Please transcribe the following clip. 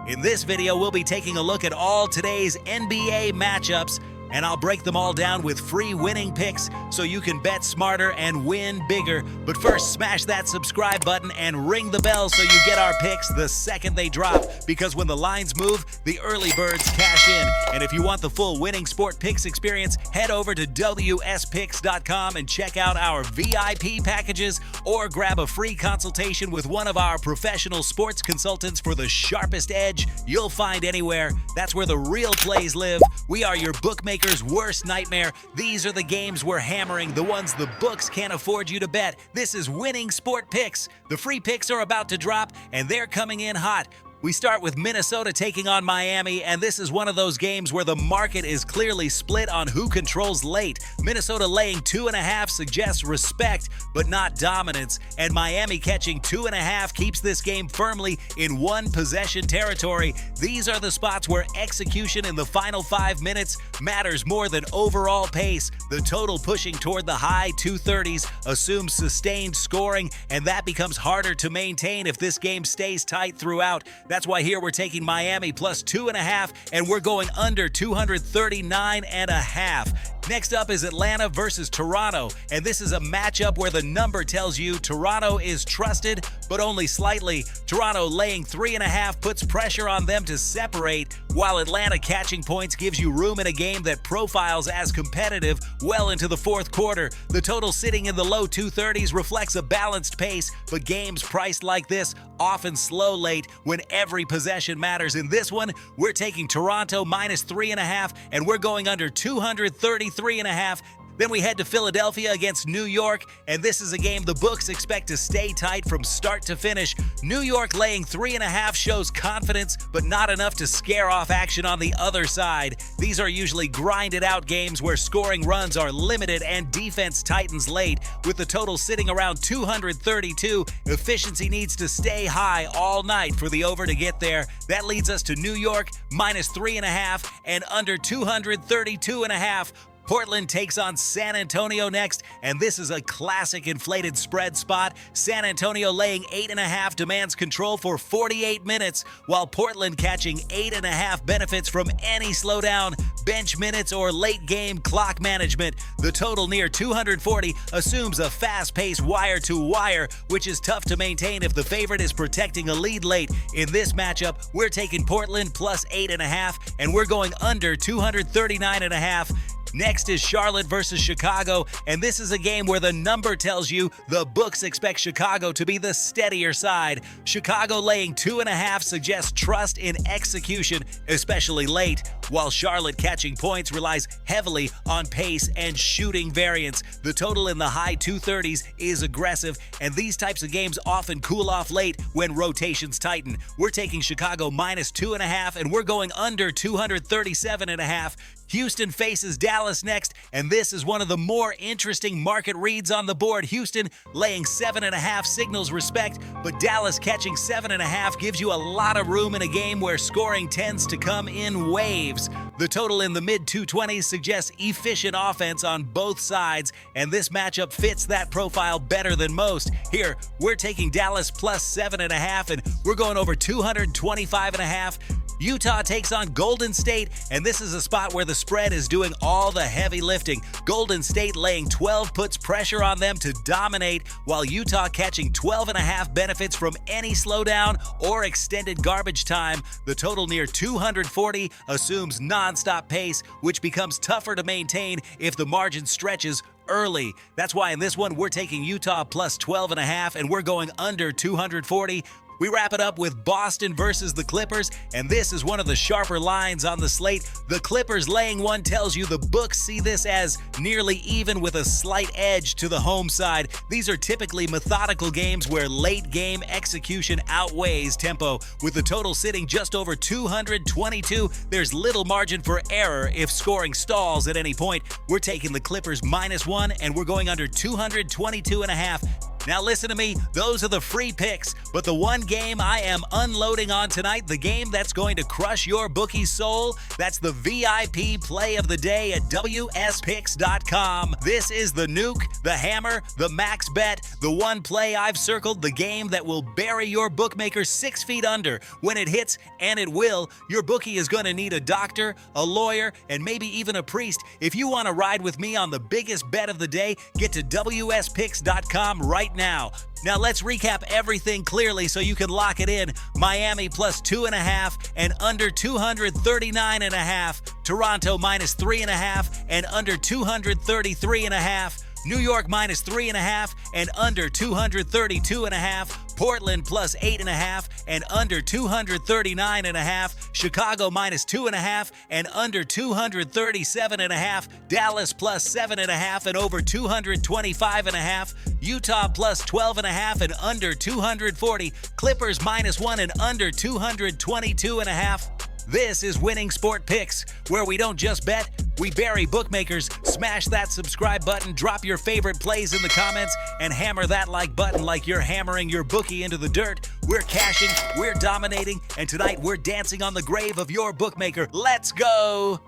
In this video, we'll be taking a look at all today's NBA matchups, and I'll break them all down with free winning picks so you can bet smarter and win bigger. But first, smash that subscribe button and ring the bell so you get our picks the second they drop, because when the lines move, the early birds cash in. And if you want the full winning sport picks experience, head over to wspicks.com and check out our VIP packages, or grab a free consultation with one of our professional sports consultants for the sharpest edge you'll find anywhere. That's where the real plays live. We are your bookmaker's worst nightmare. These are the games we're hammering, the ones the books can't afford you to bet. This is winning sport picks. The free picks are about to drop, and they're coming in hot. We start with Minnesota taking on Miami, and this is one of those games where the market is clearly split on who controls late. Minnesota laying 2.5 suggests respect, but not dominance, and Miami catching 2.5 keeps this game firmly in one possession territory. These are the spots where execution in the final 5 minutes matters more than overall pace. The total pushing toward the high 230s assumes sustained scoring, and that becomes harder to maintain if this game stays tight throughout. That's why here we're taking Miami plus 2.5, and we're going under 239.5. Next up is Atlanta versus Toronto, and this is a matchup where the number tells you Toronto is trusted, but only slightly. Toronto laying 3.5 puts pressure on them to separate, while Atlanta catching points gives you room in a game that profiles as competitive well into the fourth quarter. The total sitting in the low 230s reflects a balanced pace, but games priced like this often slow late when every possession matters. In this one, we're taking Toronto minus 3.5, and we're going under 233.5. Then we head to Philadelphia against New York, and this is a game the books expect to stay tight from start to finish. New York laying 3.5 shows confidence, but not enough to scare off action on the other side. These are usually grinded out games where scoring runs are limited and defense tightens late. With the total sitting around 232, efficiency needs to stay high all night for the over to get there. That leads us to New York minus 3.5 and under 232.5. Portland takes on San Antonio next, and this is a classic inflated spread spot. San Antonio laying 8.5 demands control for 48 minutes, while Portland catching 8.5 benefits from any slowdown, bench minutes, or late game clock management. The total near 240 assumes a fast-paced wire-to-wire, which is tough to maintain if the favorite is protecting a lead late. In this matchup, we're taking Portland plus 8.5, and we're going under 239.5. Next is Charlotte versus Chicago, and this is a game where the number tells you the books expect Chicago to be the steadier side. Chicago laying 2.5 suggests trust in execution, especially late, while Charlotte catching points relies heavily on pace and shooting variance. The total in the high 230s is aggressive, and these types of games often cool off late when rotations tighten. We're taking Chicago minus 2.5, and we're going under 237.5. Houston faces Dallas next, and this is one of the more interesting market reads on the board. Houston laying 7.5 signals respect, but Dallas catching 7.5 gives you a lot of room in a game where scoring tends to come in waves. The total in the mid-220s suggests efficient offense on both sides, and this matchup fits that profile better than most. Here, we're taking Dallas plus 7.5, and we're going over 225.5. Utah takes on Golden State, and this is a spot where the spread is doing all the heavy lifting. Golden State laying 12 puts pressure on them to dominate, while Utah catching 12.5 benefits from any slowdown or extended garbage time. The total near 240 assumes non-stop pace, which becomes tougher to maintain if the margin stretches early. That's why in this one, we're taking Utah plus 12.5, and we're going under 240. We wrap it up with Boston versus the Clippers, and this is one of the sharper lines on the slate. The Clippers laying 1 tells you the books see this as nearly even with a slight edge to the home side. These are typically methodical games where late game execution outweighs tempo. With the total sitting just over 222, there's little margin for error if scoring stalls at any point. We're taking the Clippers minus 1, and we're going under 222.5. Now listen to me, those are the free picks, but the one game I am unloading on tonight, the game that's going to crush your bookie's soul, that's the VIP play of the day at WSPicks.com. This is the nuke, the hammer, the max bet, the one play I've circled, the game that will bury your bookmaker 6 feet under. When it hits, and it will, your bookie is going to need a doctor, a lawyer, and maybe even a priest. If you want to ride with me on the biggest bet of the day, get to WSPicks.com right now. Now let's recap everything clearly so you can lock it in. Miami plus 2.5 and under 239.5. Toronto minus 3.5 and under 233.5. New York minus 3.5 and under 232.5. Portland plus 8.5 and under 239.5. Chicago minus 2.5 and under 237.5. Dallas plus 7.5 and over 225.5. Utah plus 12.5 and under 240. Clippers minus 1 and under 222.5. This is Winning Sport Picks, where we don't just bet, we bury bookmakers. Smash that subscribe button, drop your favorite plays in the comments, and hammer that like button like you're hammering your bookie into the dirt. We're cashing, we're dominating, and tonight we're dancing on the grave of your bookmaker. Let's go!